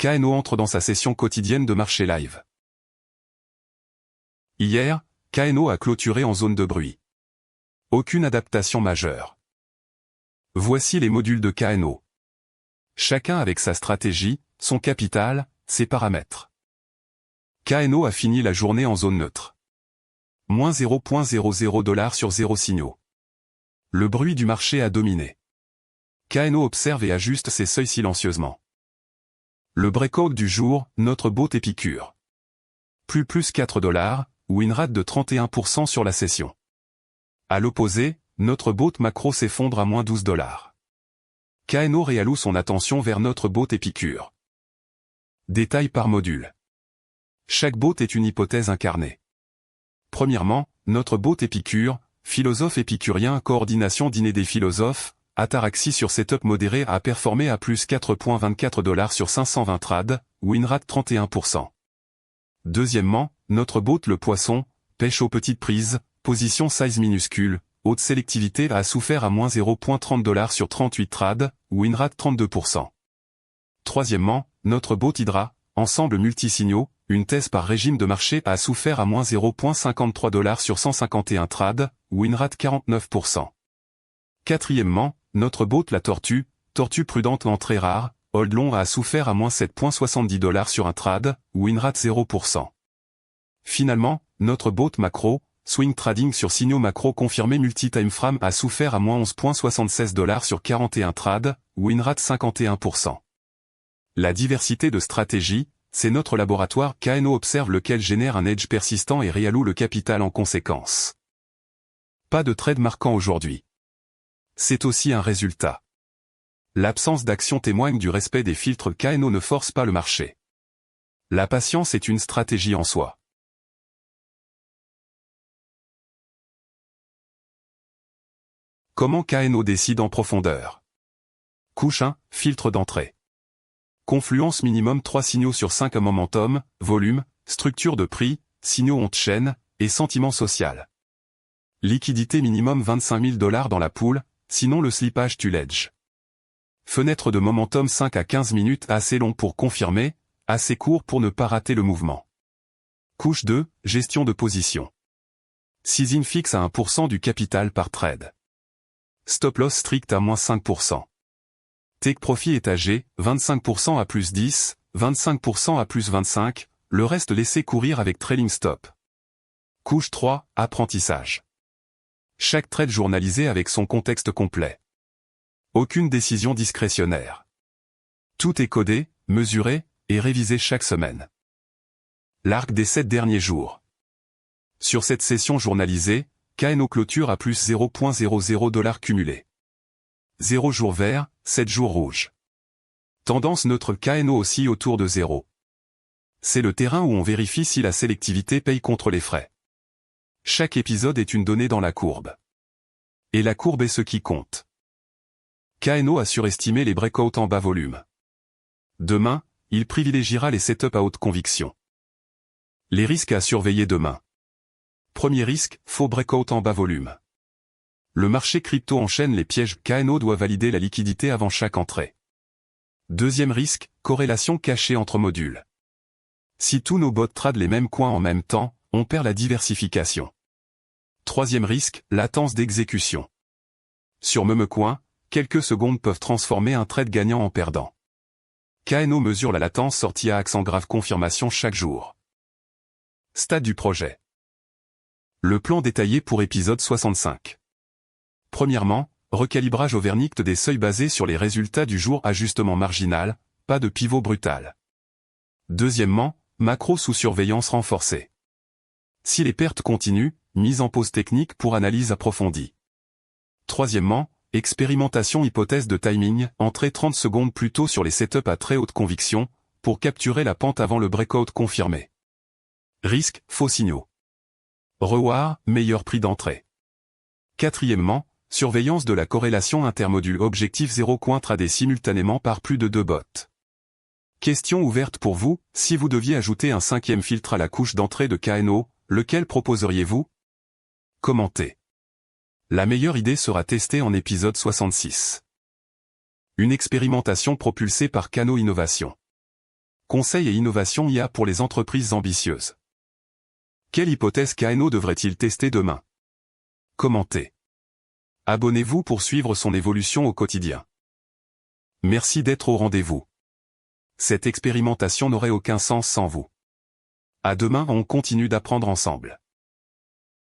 KNO entre dans sa session quotidienne de marché live. Hier, KNO a clôturé en zone de bruit. Aucune adaptation majeure. Voici les modules de KNO. Chacun avec sa stratégie, son capital, ses paramètres. KNO a fini la journée en zone neutre. Moins 0,00 $ sur 0 signaux. Le bruit du marché a dominé. KNO observe et ajuste ses seuils silencieusement. Le breakout du jour, notre bot Épicure. Plus 4 $, win rate de 31% sur la session. À l'opposé, notre bot macro s'effondre à moins 12 $. KNO réalloue son attention vers notre bot Épicure. Détails par module. Chaque bot est une hypothèse incarnée. Premièrement, notre bot Épicure, philosophe épicurien, coordination dîner des philosophes, ataraxie sur setup modéré a performé à plus 4,24 $ sur 520 trades, win rate 31%. Deuxièmement, notre bot le poisson, pêche aux petites prises, position size minuscule, haute sélectivité a souffert à moins 0,30 $ sur 38 trades, win rate 32%. Troisièmement, notre bot Hydra, ensemble multisignaux, une thèse par régime de marché a souffert à moins 0,53 $ sur 151 trades, win rate 49%. Quatrièmement, notre bot la tortue prudente entrée rare, hold long a souffert à moins 7,70 $ sur un trade, win rate 0%. Finalement, notre bot macro, swing trading sur signaux macro confirmés multi-time frame a souffert à moins 11,76 $ sur 41 trades, win rate 51%. La diversité de stratégies, c'est notre laboratoire KNO observe lequel génère un edge persistant et réalloue le capital en conséquence. Pas de trade marquant aujourd'hui. C'est aussi un résultat. L'absence d'action témoigne du respect des filtres KNO ne force pas le marché. La patience est une stratégie en soi. Comment KNO décide en profondeur? Couche 1, filtre d'entrée. Confluence minimum 3 signaux sur 5 à momentum, volume, structure de prix, signaux on chaîne, et sentiment social. Liquidité minimum 25 000 $ dans la pool, sinon le slippage tue l'edge. Fenêtre de momentum 5 à 15 minutes assez long pour confirmer, assez court pour ne pas rater le mouvement. Couche 2, gestion de position. Sizing fixe à 1% du capital par trade. Stop loss strict à moins 5%. Take profit étagé, 25% à plus 10, 25% à plus 25, le reste laissé courir avec trailing stop. Couche 3, apprentissage. Chaque trade journalisé avec son contexte complet. Aucune décision discrétionnaire. Tout est codé, mesuré, et révisé chaque semaine. L'arc des 7 derniers jours. Sur cette session journalisée, KNO clôture à plus 0,00 $ cumulé. 0 jours vert, 7 jours rouges. Tendance neutre KNO aussi autour de 0. C'est le terrain où on vérifie si la sélectivité paye contre les frais. Chaque épisode est une donnée dans la courbe. Et la courbe est ce qui compte. KNO a surestimé les breakouts en bas volume. Demain, il privilégiera les setups à haute conviction. Les risques à surveiller demain. Premier risque, faux breakout en bas volume. Le marché crypto enchaîne les pièges, KNO doit valider la liquidité avant chaque entrée. Deuxième risque, corrélation cachée entre modules. Si tous nos bots tradent les mêmes coins en même temps, on perd la diversification. Troisième risque, latence d'exécution. Sur même coin, quelques secondes peuvent transformer un trade gagnant en perdant. KNO mesure la latence sortie à accent grave confirmation chaque jour. Stade du projet. Le plan détaillé pour épisode 65. Premièrement, recalibrage au vernict des seuils basés sur les résultats du jour, ajustement marginal, pas de pivot brutal. Deuxièmement, macro sous surveillance renforcée. Si les pertes continuent, mise en pause technique pour analyse approfondie. Troisièmement, expérimentation hypothèse de timing, entrée 30 secondes plus tôt sur les setups à très haute conviction, pour capturer la pente avant le breakout confirmé. Risque, faux signaux. Reward, meilleur prix d'entrée. Quatrièmement, surveillance de la corrélation intermodule objectif 0 coin tradé simultanément par plus de 2 bots. Question ouverte pour vous, si vous deviez ajouter un 5e filtre à la couche d'entrée de KNO, lequel proposeriez-vous? Commentez. La meilleure idée sera testée en épisode 66. Une expérimentation propulsée par KNO Innovation. Conseils et innovations IA pour les entreprises ambitieuses. Quelle hypothèse KNO devrait-il tester demain? Commentez. Abonnez-vous pour suivre son évolution au quotidien. Merci d'être au rendez-vous. Cette expérimentation n'aurait aucun sens sans vous. À demain, on continue d'apprendre ensemble.